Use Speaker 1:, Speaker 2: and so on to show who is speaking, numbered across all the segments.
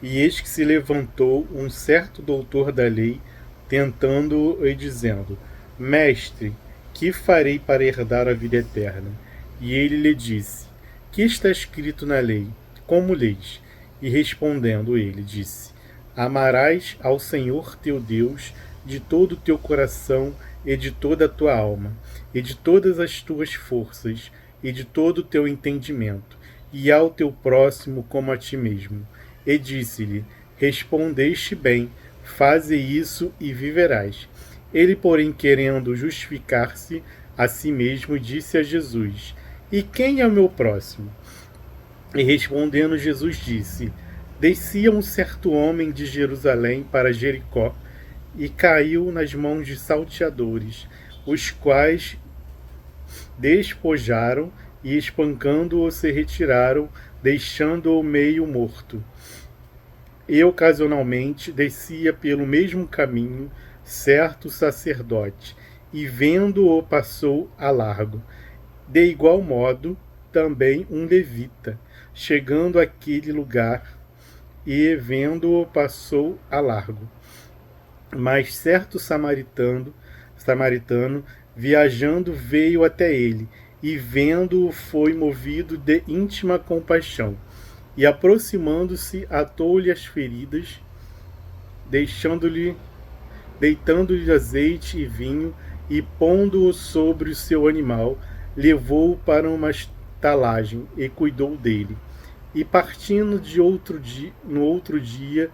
Speaker 1: E eis que se levantou um certo doutor da lei, tentando-o e dizendo: Mestre, que farei para herdar a vida eterna? E ele lhe disse: Que está escrito na lei? Como lês? E respondendo ele, disse: Amarás ao Senhor teu Deus de todo o teu coração e de toda a tua alma, e de todas as tuas forças, e de todo o teu entendimento, e ao teu próximo como a ti mesmo. E disse-lhe: Respondeste bem, faze isso e viverás. Ele, porém, querendo justificar-se a si mesmo, disse a Jesus: E quem é o meu próximo? E respondendo, Jesus disse: Descia um certo homem de Jerusalém para Jericó e caiu nas mãos de salteadores, os quais despojaram e, espancando-o, se retiraram, deixando-o meio morto. E ocasionalmente descia pelo mesmo caminho certo sacerdote, e vendo-o passou a largo. De igual modo, também um levita, chegando àquele lugar, e vendo-o passou a largo. Mas certo samaritano, viajando, veio até ele, e vendo-o foi movido de íntima compaixão. E aproximando-se, atou-lhe as feridas, deixando-lhe, deitando-lhe azeite e vinho, e pondo-o sobre o seu animal, levou-o para uma estalagem e cuidou dele. E partindo no outro dia,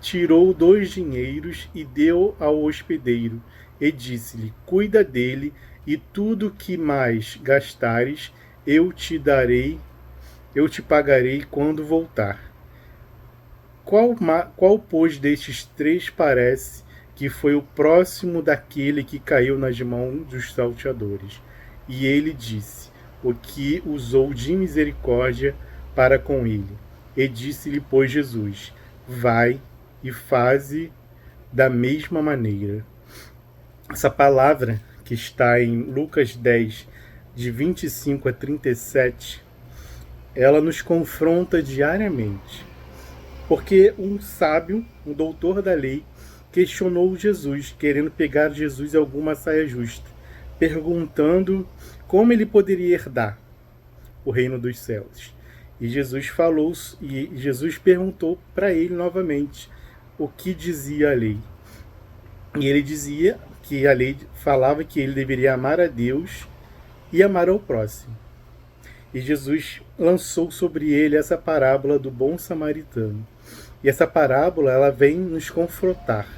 Speaker 1: tirou 2 dinheiros e deu ao hospedeiro, e disse-lhe: Cuida dele, e tudo que mais gastares, eu te darei, eu te pagarei quando voltar. Qual, pois, destes 3 parece que foi o próximo daquele que caiu nas mãos dos salteadores? E ele disse: O que usou de misericórdia para com ele. E disse-lhe, pois, Jesus: Vai e faze da mesma maneira. Essa palavra que está em Lucas 10, de 25 a 37, ela nos confronta diariamente. Porque um sábio, um doutor da lei, questionou Jesus, querendo pegar Jesus em alguma saia justa, perguntando como ele poderia herdar o reino dos céus. E Jesus perguntou para ele novamente o que dizia a lei. E ele dizia que a lei falava que ele deveria amar a Deus e amar ao próximo. E Jesus lançou sobre ele essa parábola do bom samaritano. E essa parábola, ela vem nos confrontar.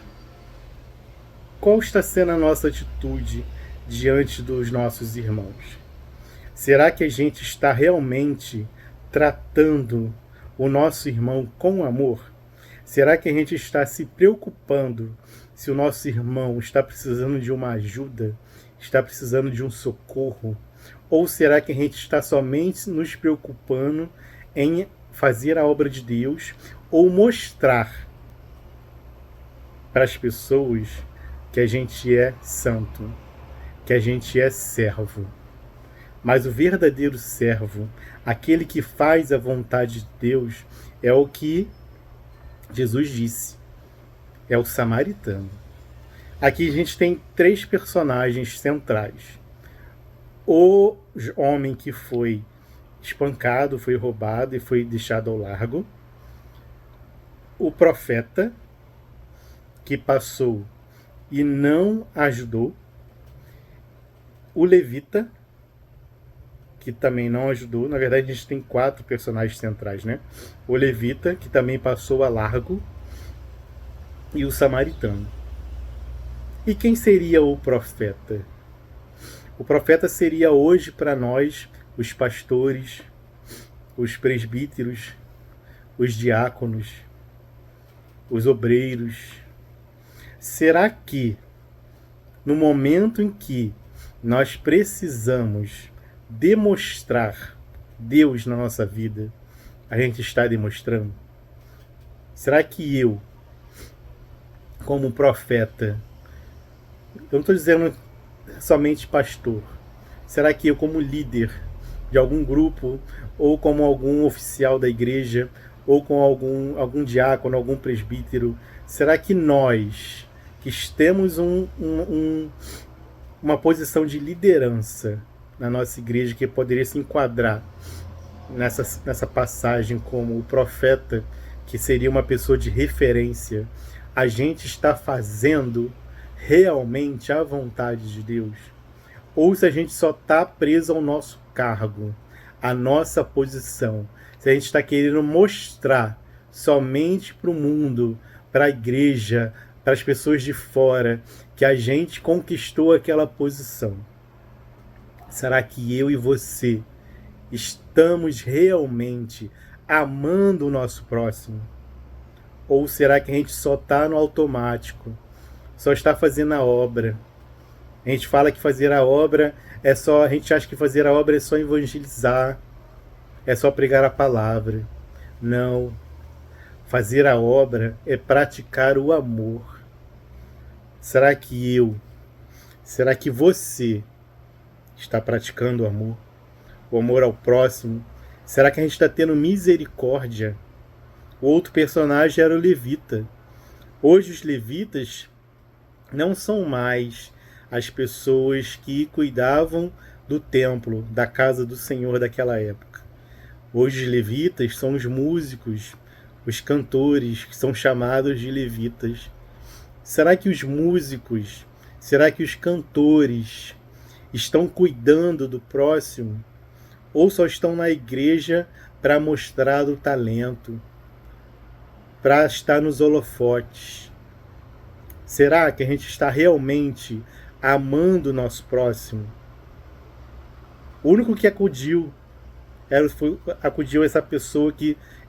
Speaker 1: Qual está sendo a nossa atitude diante dos nossos irmãos? Será que a gente está realmente tratando o nosso irmão com amor? Será que a gente está se preocupando se o nosso irmão está precisando de uma ajuda, está precisando de um socorro? Ou será que a gente está somente nos preocupando em fazer a obra de Deus ou mostrar para as pessoas que a gente é santo, que a gente é servo? Mas o verdadeiro servo, aquele que faz a vontade de Deus, é o que Jesus disse, é o samaritano. Aqui a gente tem 3 personagens centrais. O homem que foi espancado, foi roubado e foi deixado ao largo. O profeta, que passou e não ajudou. O levita, que também não ajudou. Na verdade, a gente tem 4 personagens centrais, né? O levita, que também passou a largo. E o samaritano. E quem seria o profeta? O profeta seria hoje para nós os pastores, os presbíteros, os diáconos, os obreiros. Será que no momento em que nós precisamos demonstrar Deus na nossa vida, a gente está demonstrando? Será que eu, como profeta, eu não estou dizendo somente pastor, será que eu, como líder de algum grupo, ou como algum oficial da igreja, ou com algum diácono, algum presbítero? Será que nós, que temos uma posição de liderança na nossa igreja, que poderia se enquadrar nessa passagem como o profeta, que seria uma pessoa de referência, a gente está fazendo realmente a vontade de Deus? Ou se a gente só está preso ao nosso cargo, à nossa posição, se a gente está querendo mostrar somente para o mundo, para a igreja, para as pessoas de fora, que a gente conquistou aquela posição. Será que eu e você estamos realmente amando o nosso próximo? Ou será que a gente só está no automático, só está fazendo a obra? A gente fala que fazer a obra é só... A gente acha que fazer a obra é só evangelizar, é só pregar a palavra. Não. Fazer a obra é praticar o amor. Será que você está praticando o amor? O amor ao próximo? Será que a gente está tendo misericórdia? O outro personagem era o levita. Hoje os levitas não são mais as pessoas que cuidavam do templo, da casa do Senhor daquela época. Hoje os levitas são os músicos, os cantores, que são chamados de levitas. Será que os músicos, será que os cantores estão cuidando do próximo? Ou só estão na igreja para mostrar o talento, para estar nos holofotes? Será que a gente está realmente amando o nosso próximo? O único que acudiu essa pessoa,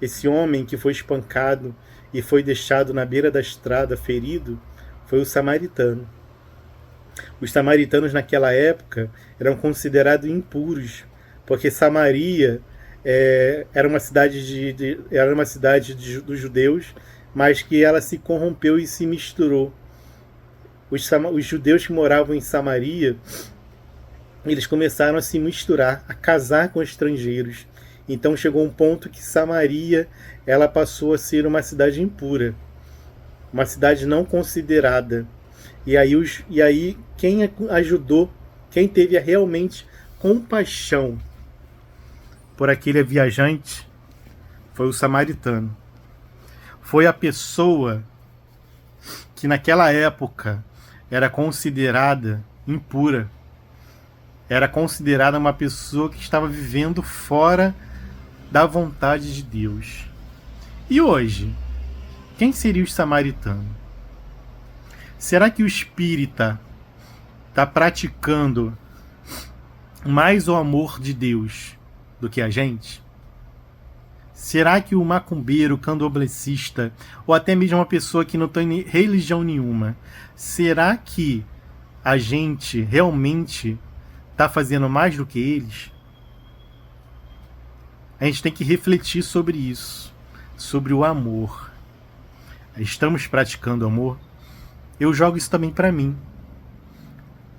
Speaker 1: esse homem que foi espancado e foi deixado na beira da estrada ferido, foi o samaritano. Os samaritanos naquela época eram considerados impuros, porque Samaria era uma cidade dos judeus, mas que ela se corrompeu e se misturou. Os judeus que moravam em Samaria, eles começaram a se misturar, a casar com estrangeiros. Então chegou um ponto que Samaria, ela passou a ser uma cidade impura, uma cidade não considerada. E aí quem ajudou, quem teve realmente compaixão por aquele viajante, foi o samaritano. Foi a pessoa que naquela época era considerada impura, era considerada uma pessoa que estava vivendo fora da vontade de Deus. E hoje, quem seria o samaritano? Será que o espírita está praticando mais o amor de Deus do que a gente? Será que o macumbeiro, o candomblessista, ou até mesmo uma pessoa que não tem religião nenhuma, será que a gente realmente está fazendo mais do que eles? A gente tem que refletir sobre isso, sobre o amor. Estamos praticando amor? Eu jogo isso também para mim.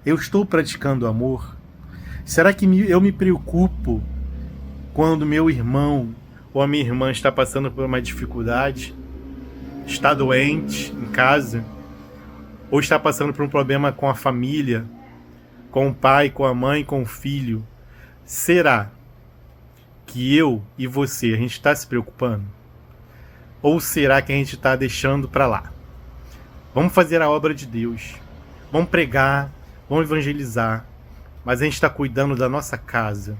Speaker 1: Eu estou praticando amor? Será que eu me preocupo quando meu irmão ou a minha irmã está passando por uma dificuldade, está doente em casa, ou está passando por um problema com a família, com o pai, com a mãe, com o filho? Será que eu e você, a gente está se preocupando? Ou será que a gente está deixando para lá? Vamos fazer a obra de Deus, vamos pregar, vamos evangelizar, mas a gente está cuidando da nossa casa,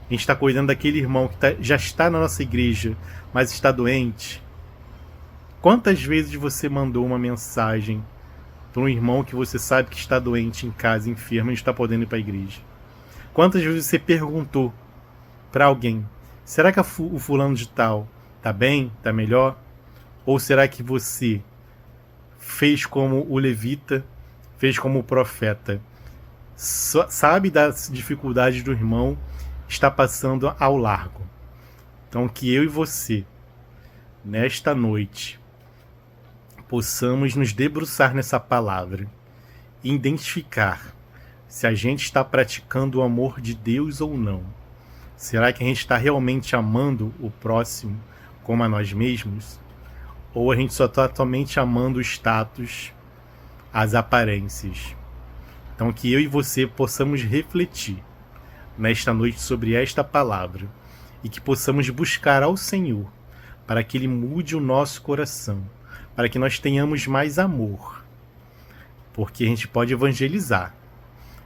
Speaker 1: a gente está cuidando daquele irmão que já está na nossa igreja, mas está doente? Quantas vezes você mandou uma mensagem para um irmão que você sabe que está doente em casa, enfermo, e não está podendo ir para a igreja? Quantas vezes você perguntou para alguém, será que o fulano de tal está bem, está melhor? Ou será que você fez como o levita, fez como o profeta? Sabe das dificuldades do irmão, está passando ao largo. Então que eu e você, nesta noite, possamos nos debruçar nessa palavra e identificar se a gente está praticando o amor de Deus ou não. Será que a gente está realmente amando o próximo como a nós mesmos, ou a gente só está atualmente amando o status, as aparências. Então que eu e você possamos refletir nesta noite sobre esta palavra e que possamos buscar ao Senhor para que Ele mude o nosso coração, para que nós tenhamos mais amor, porque a gente pode evangelizar,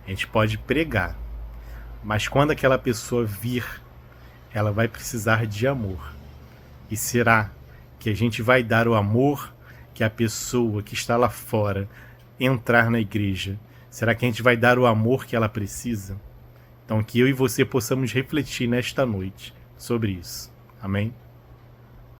Speaker 1: a gente pode pregar, mas quando aquela pessoa vir, ela vai precisar de amor. E será que a gente vai dar o amor que a pessoa que está lá fora entrar na igreja? Será que a gente vai dar o amor que ela precisa? Então que eu e você possamos refletir nesta noite sobre isso. Amém?